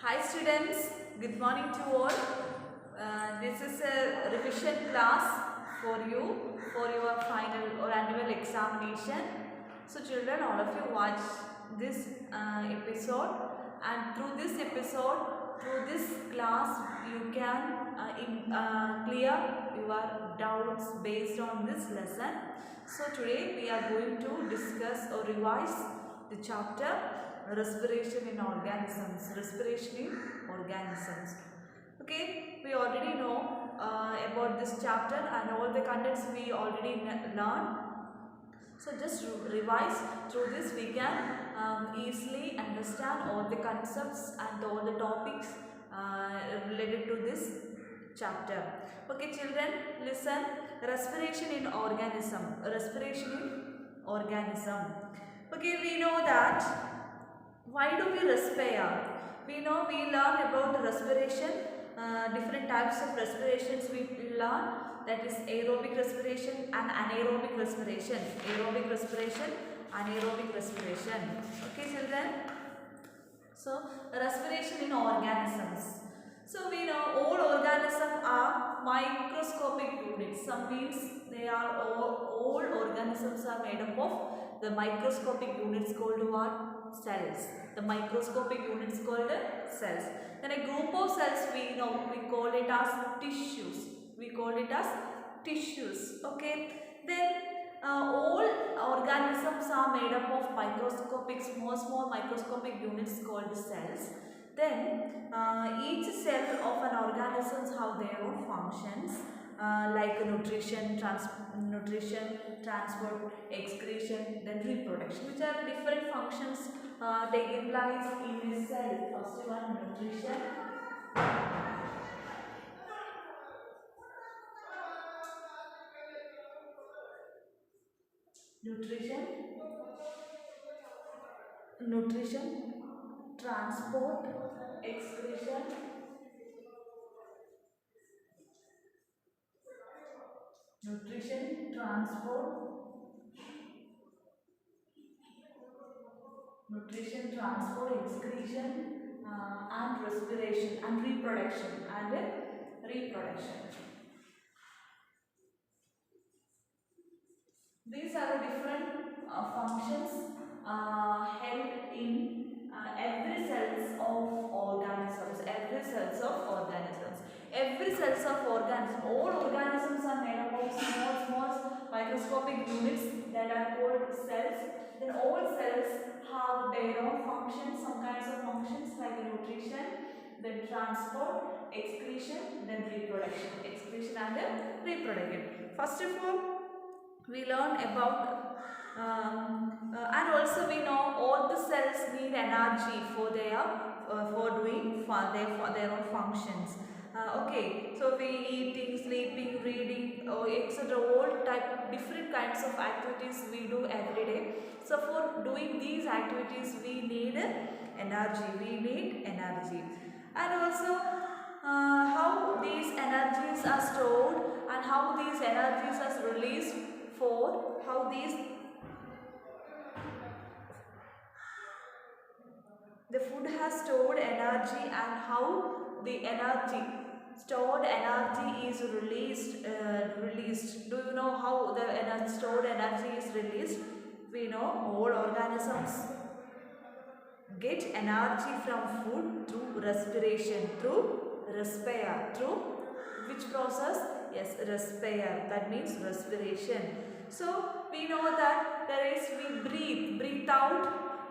Hi students, good morning to all. This is a revision class for you for your final or annual examination. So children, all of you watch this episode, and through this episode, through this class, you can clear your doubts based on this lesson. So today we are going to discuss or revise the chapter respiration in organisms. Respiration in organisms. Okay, we already know about this chapter and all the contents we already learned. So just revise through this. We can easily understand all the concepts and all the topics related to this chapter. Okay, children, listen. Respiration in organism. Respiration in organism. Okay, we know that why do we respire? We know we learn about respiration, different types of respirations we learn, that is aerobic respiration and anaerobic respiration. Aerobic respiration, anaerobic respiration. Okay children? So respiration in organisms. So we know all organisms are microscopic units. Some means they are all organisms are made up of the microscopic units called what? Cells. The microscopic units called cells. Then a group of cells we call it as tissues. We call it as tissues. Okay. Then all organisms are made up of microscopic, small microscopic units called cells. Then each cell of an organism have their own functions like nutrition, transport, excretion, then reproduction, which are different functions taking place in a cell. First one, nutrition. Nutrition, transport, excretion, excretion, and respiration and reproduction. These are the different functions held in every cells of organisms. Every cells of organisms. All organisms are made up of small microscopic units that are called cells. Then all cells have their own functions, some kinds of functions like nutrition, then transport, excretion, then reproduction. Excretion and reproduction. First of all, we learn about and also we know all the cells need energy for their for their own functions. Okay, so we eating, sleeping, reading, etc. All different kinds of activities we do every day. So for doing these activities we need energy. And also how these energies are stored and how these energies are released, for how these the food has stored energy and how the stored energy is released. Do you know how the stored energy is released? We know all organisms get energy from food through respiration, through respire, through which process? Yes, respire, that means respiration. So we know that we breathe out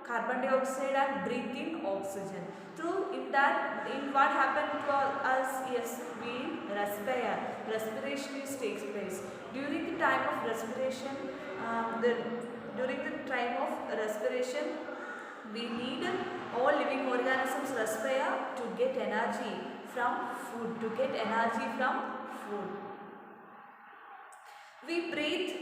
carbon dioxide and breathe in oxygen. Through in what happened to us? Yes, we respire. Respiration takes place during the time of respiration. We need all living organisms respire to get energy from food. We breathe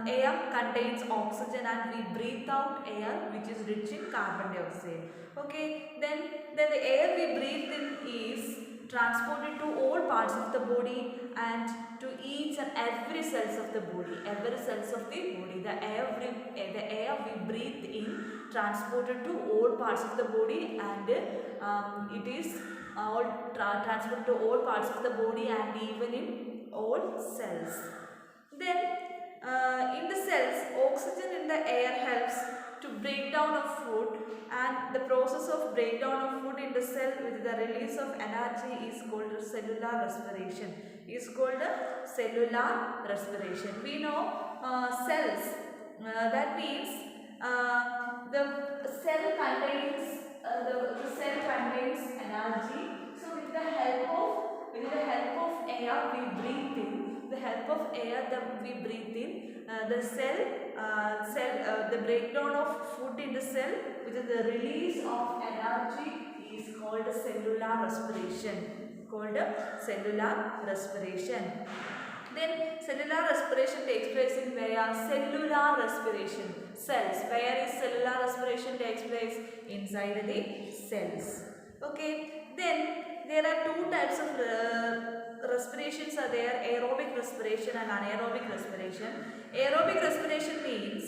air contains oxygen and we breathe out air which is rich in carbon dioxide. Okay, then the air we breathe in is transported to all parts of the body and to each and every cells of the body. The air we breathe in transported to all parts of the body and it is all transferred to all parts of the body and even in all cells. Then in the cells, oxygen in the air helps to break down of food, and the process of breakdown of food in the cell with the release of energy is called cellular respiration. We know cells, that means the cell contains the cell contains energy. So with the help of air we breathe in, the breakdown of food in the cell, which is the release of energy, is called cellular respiration. Then cellular respiration takes place in where? Cellular respiration. Cells. Where is cellular respiration takes place? Inside the cells. Okay. Then there are two types of respirations are there: aerobic respiration and anaerobic respiration. Aerobic respiration means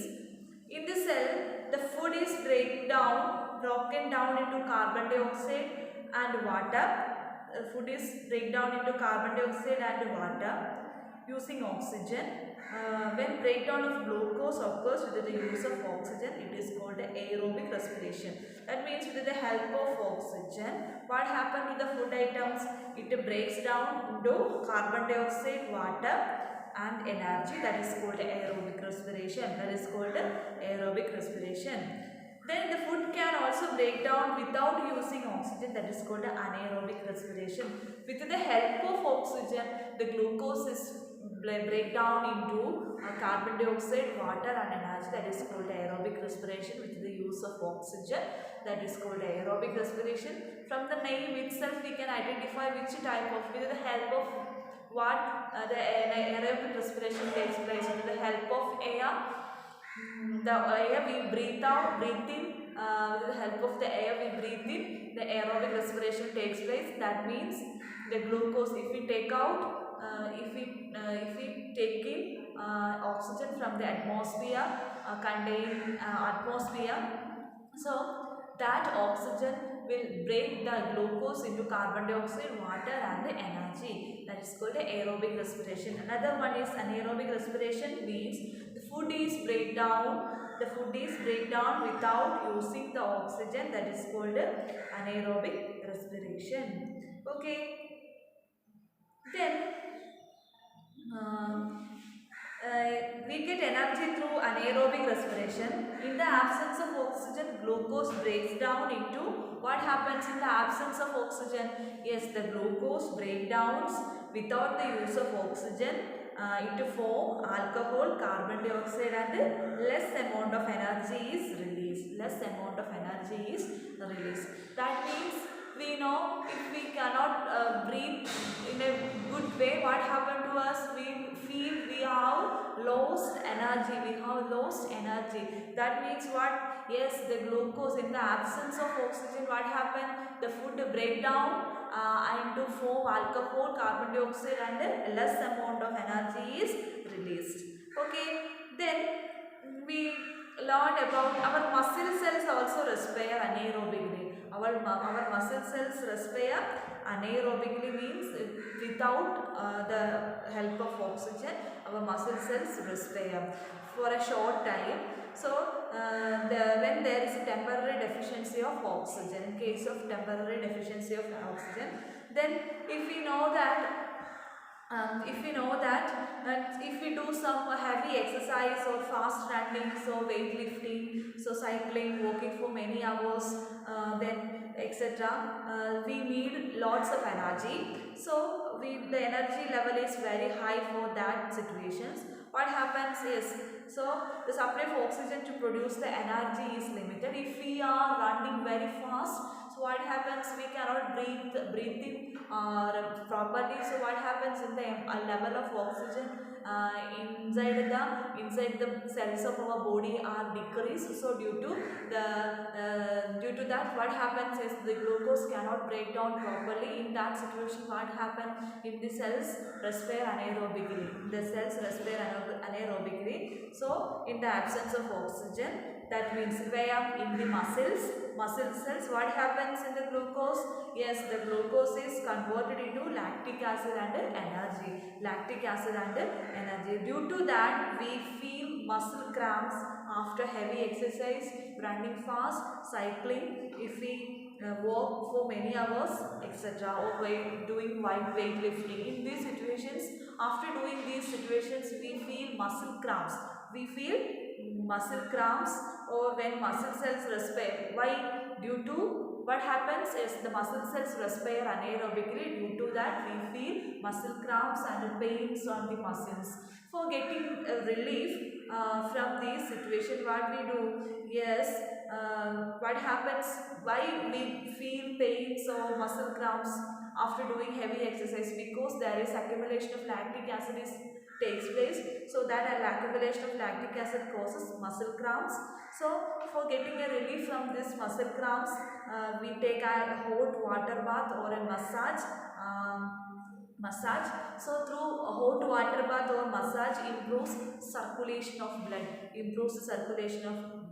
in the cell the food is broken down into carbon dioxide and water. Food is break down into carbon dioxide and water using oxygen. When breakdown of glucose occurs with the use of oxygen, it is called aerobic respiration. That means with the help of oxygen, what happens to the food items? It breaks down into carbon dioxide, water and energy. That is called aerobic respiration. Then the food can also break down without using oxygen. That is called anaerobic respiration. With the help of oxygen, the glucose is break down into carbon dioxide, water and energy. That is called aerobic respiration. With the use of oxygen, that is called aerobic respiration. From the name itself, we can identify which type of, with the help of what the aerobic respiration takes place. With the help of air, the air we breathe in, with the help of the air we breathe in, the aerobic respiration takes place. That means the glucose, if we take out, if we take in oxygen from the atmosphere, so that oxygen will break the glucose into carbon dioxide, water and energy. That is called aerobic respiration. Another one is anaerobic respiration, means the food is break down without using the oxygen. That is called anaerobic respiration. Okay. Then we get energy through anaerobic respiration. In the absence of oxygen, glucose breaks down into, what happens in the absence of oxygen? Yes, the glucose breakdowns without the use of oxygen into form alcohol, carbon dioxide and less amount of energy is released. That means we know if we cannot breathe in a good way, what happened to us? We feel we have lost energy. That means what? Yes, the glucose, in the absence of oxygen, what happened? The food break down into form alcohol, carbon dioxide and less amount of energy is released. Okay. Then we learned about our muscle cells also respire anaerobically. Our muscle cells respire anaerobically, means without the help of oxygen, our muscle cells respire for a short time. So when there is a temporary deficiency of oxygen, in case of temporary deficiency of oxygen, then if we know that if we do some heavy exercise or fast running, so weightlifting, so cycling, walking for many hours, then etc., we need lots of energy. So the energy level is very high for that situations. What happens is, so the supply of oxygen to produce the energy is limited. If we are running very fast, so what happens? We cannot breathe in properly. So what happens in the level of oxygen inside the cells of our body are decreased. So due to that, what happens is the glucose cannot break down properly. In that situation, what happens? In the cells respire anaerobically. So in the absence of oxygen, that means where in the muscle cells. What happens in the glucose? Yes, the glucose is converted into lactic acid and energy. Lactic acid and energy. Due to that, we feel muscle cramps after heavy exercise, running fast, cycling, if we walk for many hours, etc., or doing weightlifting. In these situations, after doing these situations, we feel muscle cramps. We feel muscle cramps, or when muscle cells respire. Why? Due to what happens is the muscle cells respire anaerobically. Due to that, we feel muscle cramps and pains on the muscles. For getting relief from this situation, what we do? Yes, what happens? Why we feel pains or muscle cramps after doing heavy exercise? Because there is accumulation of lactic acid takes place, so that an accumulation of lactic acid causes muscle cramps. So for getting a relief from this muscle cramps, we take a hot water bath or a massage. So through a hot water bath or massage improves circulation of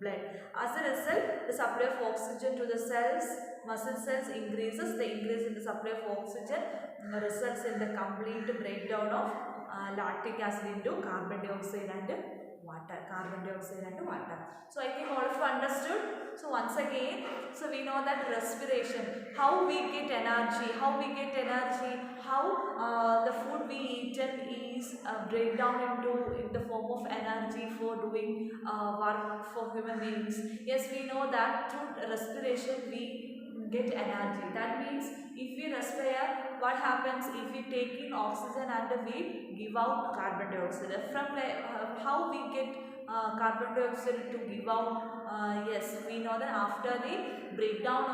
blood. As a result, the supply of oxygen to the cells, muscle cells increases. The increase in the supply of oxygen results in the complete breakdown of lactic acid into carbon dioxide and water. So I think all of you understood. So once again, so we know that respiration, how we get energy, how the food we eaten is breakdown in the form of energy for doing work for human beings. Yes, we know that through respiration we get energy. That means if we respire, what happens? If we take in oxygen and we give out carbon dioxide. From how we get carbon dioxide to give out? Yes, we know that after the breakdown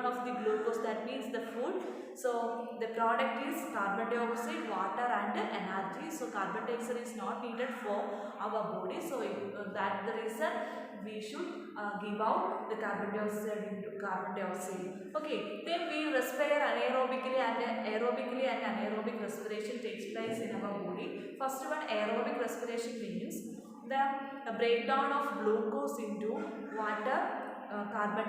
of the glucose, that means the food. So the product is carbon dioxide, water and energy. So carbon dioxide is not needed for our body. So that the reason we should give out the carbon dioxide into carbon dioxide. Okay, then we respire anaerobically, and anaerobic respiration takes place in our body. First one, aerobic respiration means the breakdown of glucose into water, carbon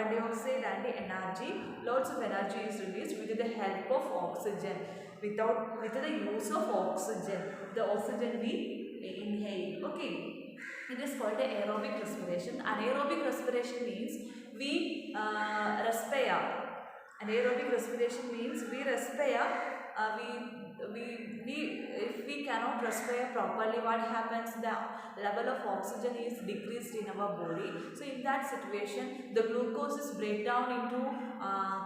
dioxide and energy. Lots of energy is released with the help of oxygen. With the use of oxygen, the oxygen we inhale. Okay, it is called aerobic respiration. Anaerobic respiration means we respire. Anaerobic respiration means we respire. If we cannot respire properly, what happens? The level of oxygen is decreased in our body. So in that situation, the glucose is break down into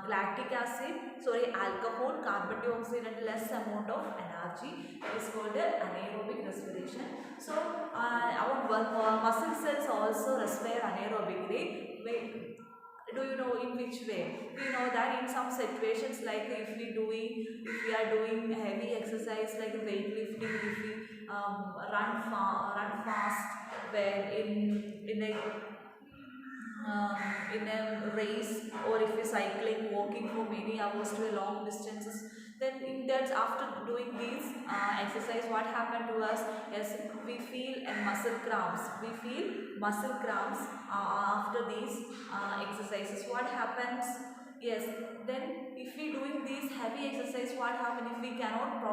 lactic acid, alcohol, carbon dioxide and less amount of energy. It is called anaerobic respiration. So our muscle cells also respire anaerobically. Do you know in which way? We know that in some situations, like if we are doing heavy exercise like weightlifting, if we run fast, where in a race, or if you're cycling, walking for many hours to a long distances, then in that, after doing these exercise, what happened to us is we feel muscle cramps. After these exercises. What happens? Yes, then if we doing these heavy exercise, what happen if we cannot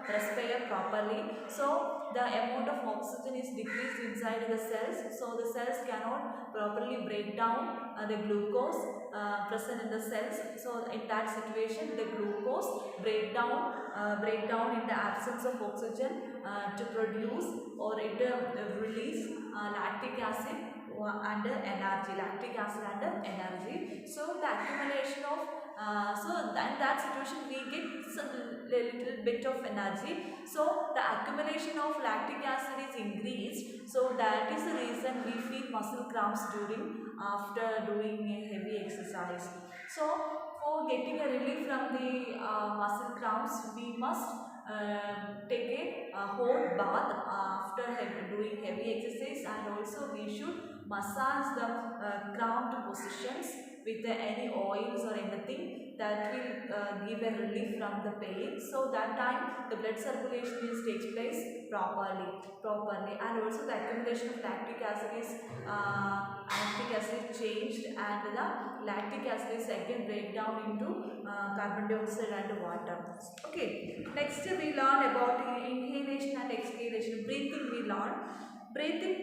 respire properly? So the amount of oxygen is decreased inside the cells, so the cells cannot properly break down the glucose present in the cells. So in that situation, the glucose break down in the absence of oxygen to produce, or it release lactic acid and energy. So the accumulation of so that situation we get a little bit of energy. So the accumulation of lactic acid is increased. So that is the reason we feel muscle cramps after doing a heavy exercise. So for getting a relief from the muscle cramps, we must take a hot bath after doing heavy exercise, and also we should massage the cramped positions with any oils or anything that will give a relief from the pain. So that time the blood circulation takes place properly, and also the accumulation of lactic acid changed, and the lactic acid is again break down into carbon dioxide and water. Okay, next we learn about inhalation and exhalation. Breathing we learn. Breathing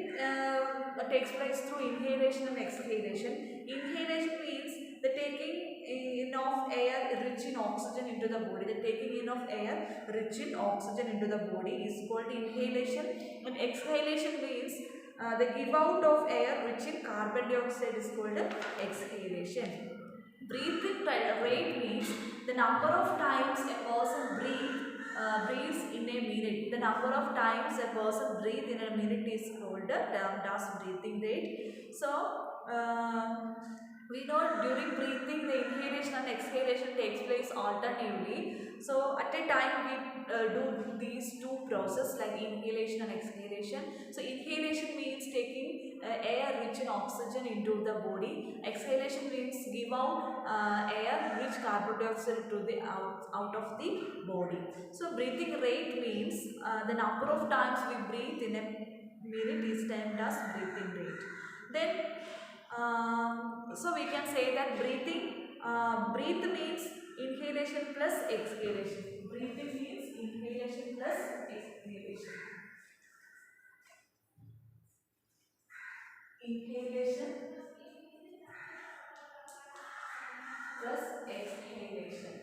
takes place through inhalation and exhalation. Inhalation means the taking in of air rich in oxygen into the body. The taking in of air rich in oxygen into the body is called inhalation, and exhalation means the give out of air rich in carbon dioxide is called exhalation. Breathing rate means the number of times a person breathes in a minute. The number of times a person breathes in a minute is called termed as breathing rate. So, we know during breathing the inhalation and exhalation takes place alternatively. So at a time we do these two processes like inhalation and exhalation. So inhalation means taking air rich in oxygen into the body. Exhalation means give out air rich carbon dioxide to the out of the body. So breathing rate means the number of times we breathe in a minute is termed as breathing rate. Then so we can say that breathe means inhalation plus exhalation. Breathing means inhalation plus exhalation. Inhalation plus exhalation.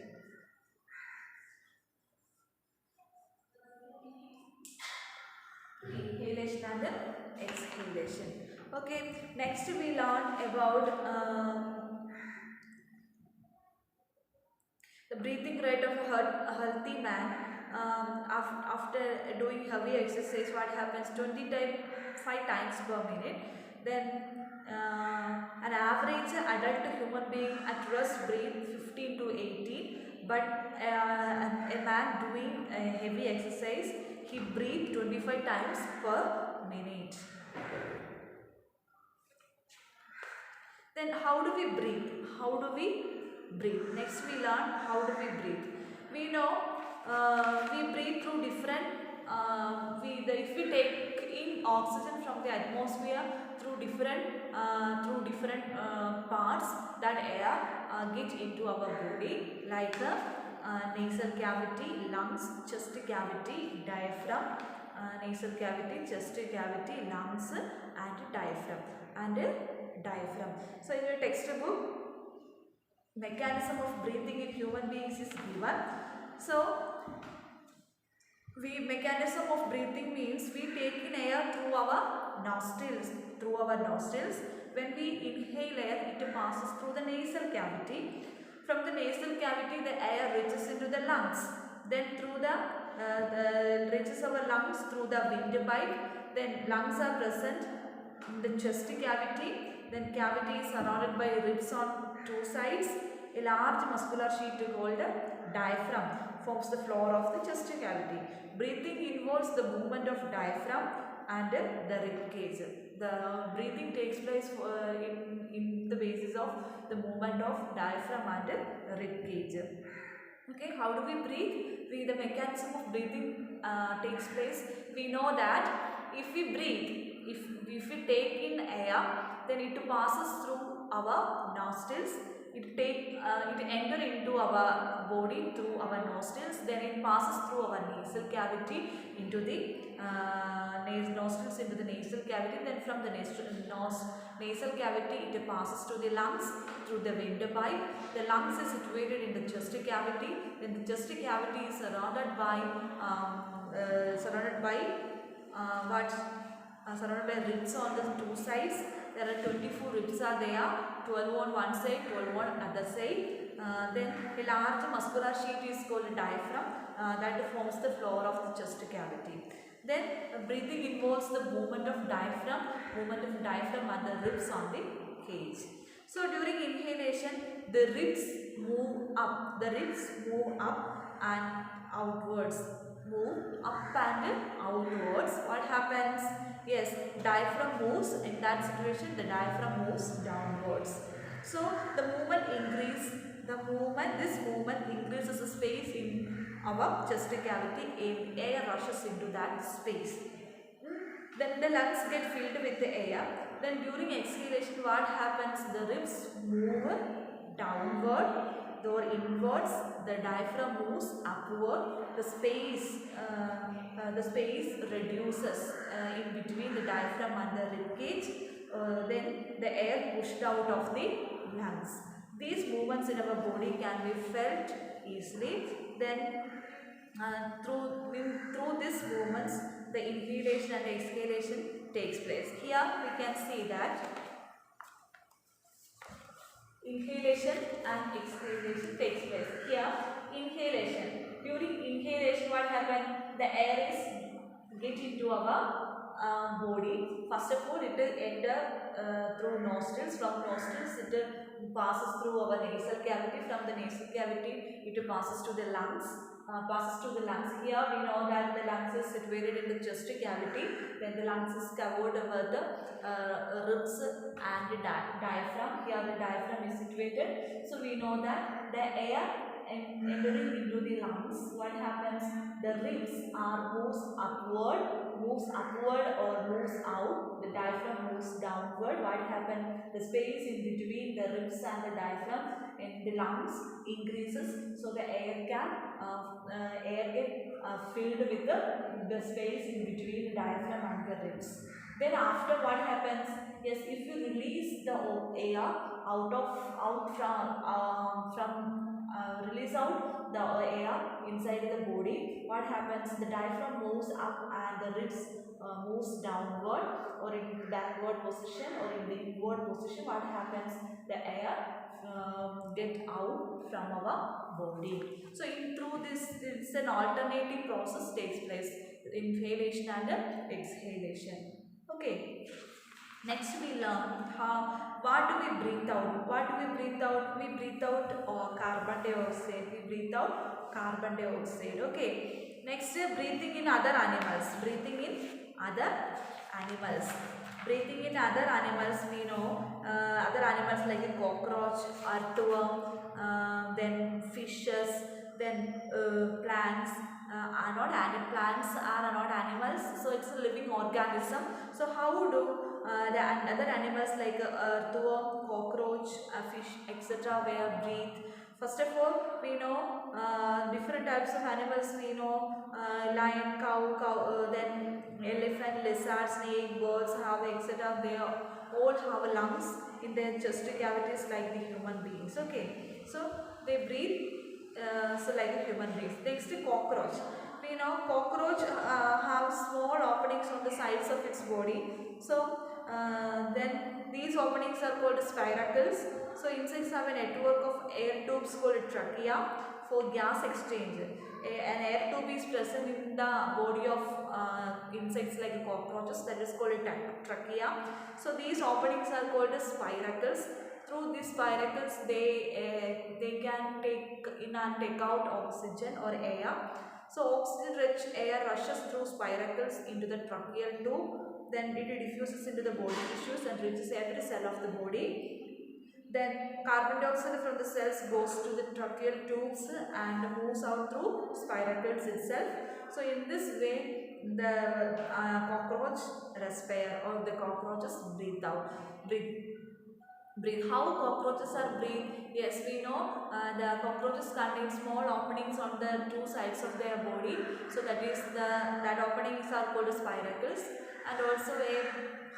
Inhalation and exhalation. Okay, next we learn about the breathing rate of a healthy man. After doing heavy exercise, what happens? 25 times per minute. Then an average adult human being at rest breathe 15 to 18. But a man doing a heavy exercise, he breathes 25 times per minute. Then how do we breathe? How do we breathe? Next we learn how do we breathe. We know we breathe through different, if we take in oxygen from the atmosphere through different parts, that air get into our body, like the nasal cavity, lungs, chest cavity, diaphragm, nasal cavity, chest cavity, lungs and diaphragm. So in your textbook, mechanism of breathing in human beings is given. So mechanism of breathing means we take in air through our nostrils. When we inhale air, it passes through the nasal cavity. From the nasal cavity, the air reaches into the lungs. Then through reaches our lungs through the windpipe. Then lungs are present in the chest cavity. Then cavity is surrounded by ribs on two sides. A large muscular sheet called diaphragm forms the floor of the chest cavity. Breathing involves the movement of diaphragm and the rib cage. The breathing takes place in the basis of the movement of diaphragm and rib cage. Okay, how do we breathe? The mechanism of breathing takes place. We know that if we breathe, if we take in air, then it passes through our nostrils. It enter into our body through our nostrils. Then it passes through our nasal cavity into the nostrils into the nasal cavity. Then from the nasal cavity, it passes to the lungs through the windpipe. The lungs is situated in the chest cavity. Then the chest cavity is surrounded by ribs on the two sides. There are 24 ribs are there, 12 on one side, 12 on other side. Then a large muscular sheet is called diaphragm that forms the floor of the chest cavity. Then breathing involves the movement of diaphragm and the ribs on the cage. So during inhalation, the ribs move up and outwards. What happens? Yes, diaphragm moves. In that situation, the diaphragm moves downwards. So the movement this movement increases the space in our chest cavity. Air rushes into that space. Then the lungs get filled with the air. Then during exhalation, what happens? The ribs move downward or inwards. The diaphragm moves upward. The space reduces in between the diaphragm and the rib cage. Then the air pushed out of the lungs. These movements in our body can be felt easily. Then through these movements, the inhalation and exhalation takes place. Here we can see that inhalation and exhalation takes place. Here, inhalation. During inhalation, what happens? The air is get into our body. First of all, it will enter through nostrils. From nostrils, it passes through our nasal cavity. From the nasal cavity, it passes to the lungs. Here we know that the lungs is situated in the chest cavity. Then the lungs is covered over the ribs and the diaphragm. Here the diaphragm is situated. So we know that the air entering into the lungs, what happens? The ribs moves upward or moves out. The diaphragm moves downward. What happens? The space in between the ribs and the diaphragm in the lungs increases, so the air get filled with the space in between the diaphragm and the ribs. Then after, what happens? Yes, if you release the air release out the air inside the body, what happens? The diaphragm moves up and the ribs moves downward or in backward position or in the inward position. What happens? The air get out from our body. So through this, it's an alternative process takes place, inhalation and exhalation. Okay. Next we learn what do we breathe out? We breathe out carbon dioxide. Okay. Next, breathing in other animals. Breathing in other animals, we know other animals like a cockroach, earthworm, then fishes, then plants. Plants are not animals, so it's a living organism. So how do the other animals like earthworm, cockroach, fish, etc. where breathe? First of all, we know different types of animals. We know lion, cow, then elephant, lizard, snake, birds have etc. They all have lungs in their chest cavities like the human beings. Okay, so they breathe so like a human beings. Next, cockroach. We know cockroach have small openings on the sides of its body. So then these openings are called spiracles. So insects have a network of air tubes called trachea for gas exchange. An air tube is present in the body of insects like cockroaches, that is called a trachea. So these openings are called spiracles. Through these spiracles, they can take in and take out oxygen or air. So oxygen-rich air rushes through spiracles into the tracheal tube. Then it diffuses into the body tissues and reaches every cell of the body. Then carbon dioxide from the cells goes to the tracheal tubes and moves out through spiracles itself. So in this way, the cockroach respire, or the cockroaches breathe out. How cockroaches are breathe? Yes, we know the cockroaches contain small openings on the two sides of their body. So that is that openings are called spiracles, and also a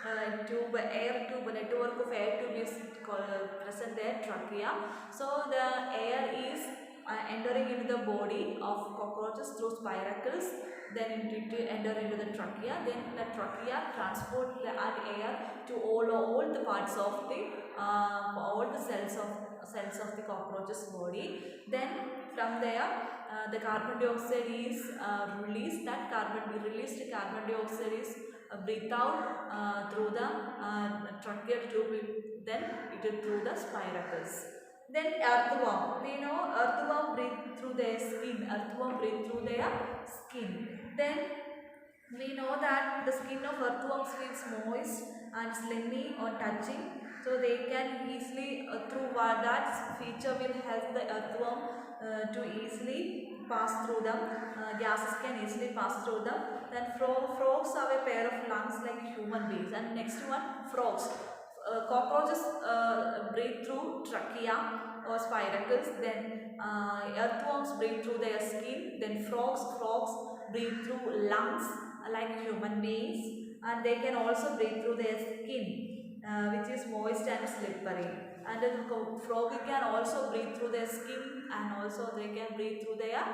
air tube network of air tube is present there, trachea. So the air is entering into the body of cockroaches through spiracles, then it enter into the trachea. Then the trachea transport that air to all the parts of the all the cells of the cockroach's body. Then from there the carbon dioxide is released. The released carbon dioxide is breathed out through the tracheal tube, then it is through the spiracles. Then earthworm. We know earthworm breathe through their skin. Then we know that the skin of earthworms feels moist and slimy on touching. So they can easily through that feature will help the earthworm to easily pass through them. Gases can easily pass through them. Then frogs have a pair of lungs like human beings. And next one, frogs. Cockroaches breathe through trachea or spiracles. Then earthworms breathe through their skin. Then frogs breathe through lungs like human beings, and they can also breathe through their skin, which is moist and slippery. And the frog can also breathe through their skin, and also they can breathe through their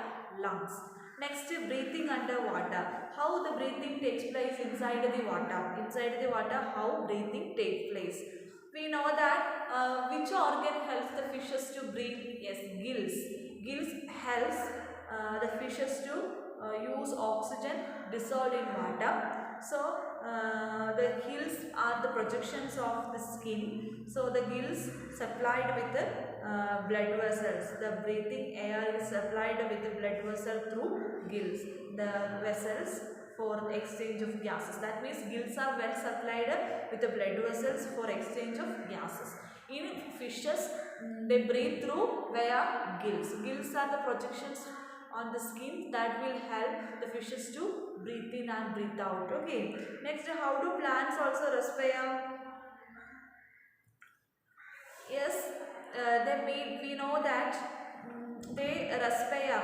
lungs. Next, breathing underwater. How the breathing takes place inside the water? Inside the water, how breathing takes place? We know that which organ helps the fishes to breathe? Yes, gills. Gills helps the fishes to use oxygen dissolved in water. So the gills are the projections of the skin. So the gills supplied with the blood vessels. The breathing air is supplied with the blood vessel through gills. The vessels for exchange of gases. That means gills are well supplied with the blood vessels for exchange of gases. In fishes, they breathe through via gills. Gills are the projections on the skin that will help the fishes to breathe in and breathe out. Okay. Next, how do plants also respire? Yes, we know that they respire.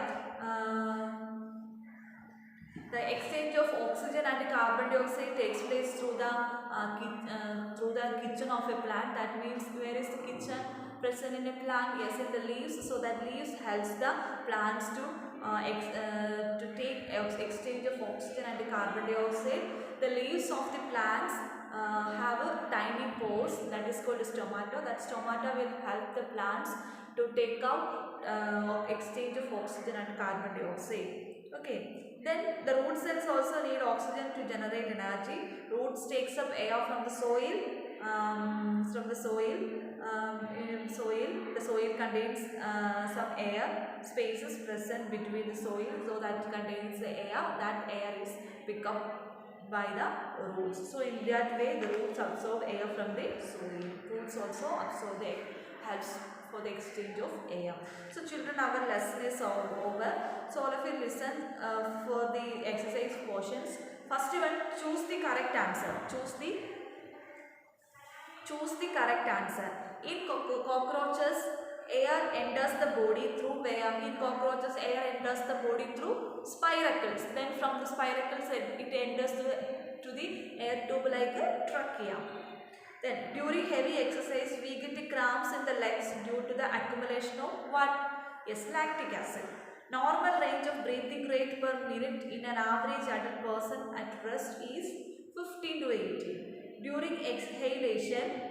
The exchange of oxygen and carbon dioxide takes place through the kitchen of a plant. That means where is the kitchen present in a plant? Yes, in the leaves. So that leaves helps the plants to take exchange of oxygen and carbon dioxide. The leaves of the plants have a tiny pores that is called stomata. That stomata will help the plants to take out exchange of oxygen and carbon dioxide. Okay. Then the root cells also need oxygen to generate energy. Roots takes up air from the soil. In soil, the soil contains some air spaces present between the soil, so that contains the air. That air is picked up by the roots. So in that way, the roots absorb air from the soil. Roots also absorb the helps for the exchange of air. So children, our lesson is over. So all of you listen for the exercise portions. First one, choose the correct answer. Choose the correct answer. In cockroaches, air enters the body through where? In cockroaches, air enters the body through spiracles. Then from the spiracles, it enters to the air tube like a trachea. Then during heavy exercise, we get the cramps in the legs due to the accumulation of what? Yes, lactic acid. Normal range of breathing rate per minute in an average adult person at rest is 15 to 18. During exhalation,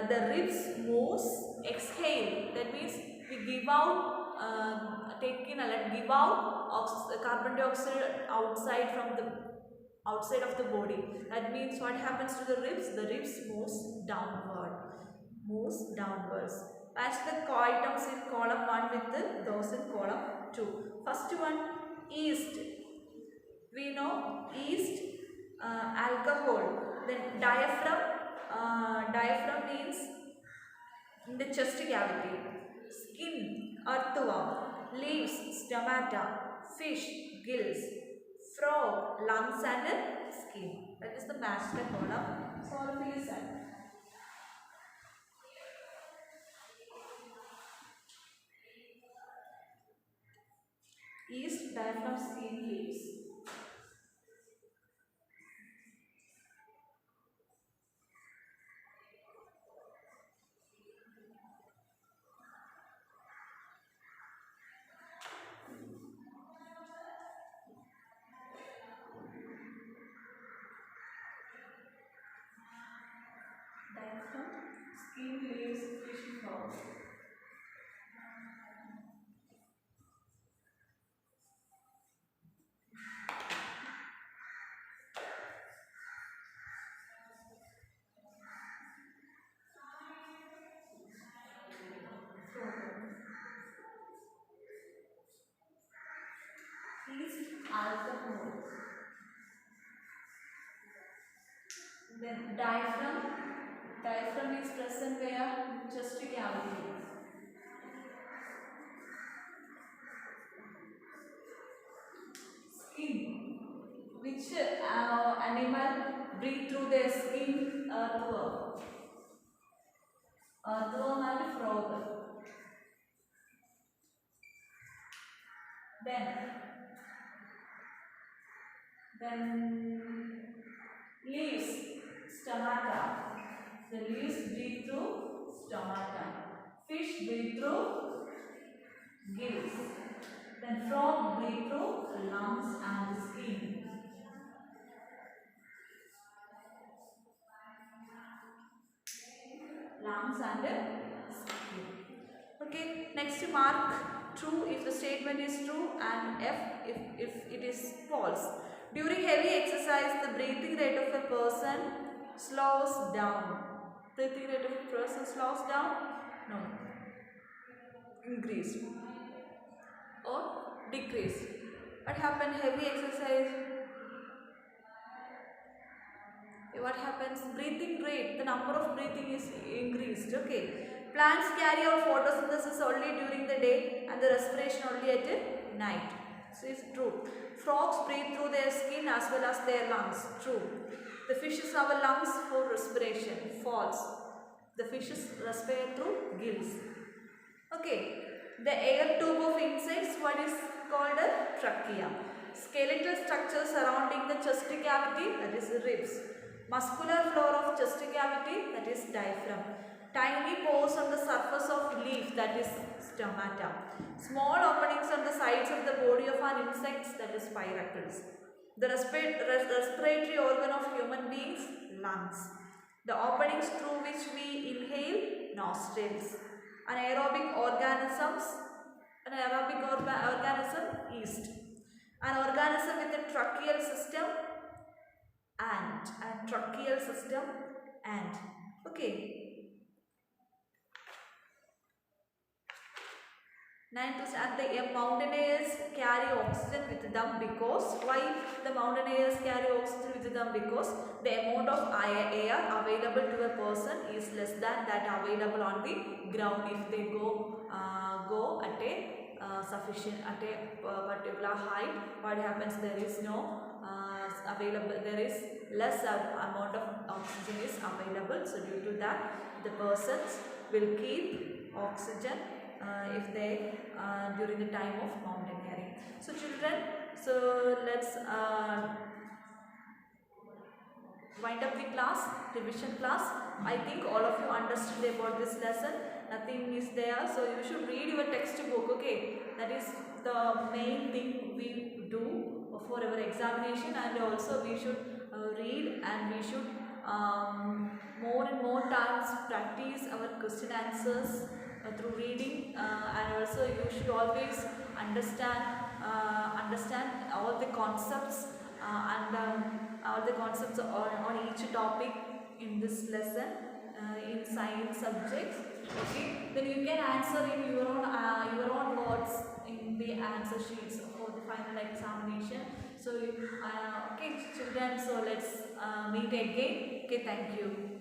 the ribs moves. Exhale, that means we give out, give out carbon dioxide outside of the body. That means what happens to the ribs? The ribs moves downwards. Match the items in column 1 with those in column 2. First one, yeast. We know yeast, alcohol. Then diaphragm. Diaphragm means in the chest cavity. Skin, earthworm. Leaves, stomata. Fish, gills. Frog, lungs and skin. That is the matched column. So all of you listen. Yeast, diaphragm, skin, leaves. Diaphragm, skin, leaves, fish, frog. Yeast, alcohol. Then diaphragm is present where? Chest cavity. Skin. Which animal breathe through their skin? Earthworm. Earthworm and frog. Then leaves, stomata. The leaves breathe through stomata. Fish breathe through gills. Then frog breathe through lungs and skin. Lungs and skin. Okay, next mark true if the statement is true and F if it is false. During heavy exercise, the breathing rate of a person slows down. Breathing rate of a person slows down? No. Increase or decrease. What happened? Heavy exercise. What happens? Breathing rate, the number of breathing is increased. Okay. Plants carry out photosynthesis only during the day and the respiration only at night. So it's true. Frogs breathe through their skin as well as their lungs. True. The fishes have lungs for respiration. False. The fishes respire through gills. Okay. The air tube of insects, what is called a trachea. Skeletal structure surrounding the chest cavity, that is ribs. Muscular floor of chest cavity, that is diaphragm. Tiny pores on the surface of leaf, that is stomata. Small openings on the sides of the body of an insect, that is spiracles. The respiratory organ of human beings, lungs. The openings through which we inhale, nostrils. Anaerobic organism, yeast. An organism with a tracheal system, ant. And tracheal system, ant. Okay. 9th, and the mountaineers carry oxygen with them because, why the mountaineers carry oxygen with them? Because the amount of air available to a person is less than that available on the ground if they go at a sufficient at a particular height. What happens? There is no available, there is less amount of oxygen is available. So due to that, the persons will keep oxygen if they during the time of mountaineering. So children, so let's wind up the class, revision class. I think all of you understood about this lesson. Nothing is there, so you should read your textbook. Okay, that is the main thing we do for our examination, and also we should read, and we should more and more times practice our question answers through reading, and also you should always understand all the concepts and all the concepts on each topic in this lesson in science subjects. Okay, then you can answer in your own words in the answer sheets for the final examination. So okay children, so let's meet again. Okay, thank you.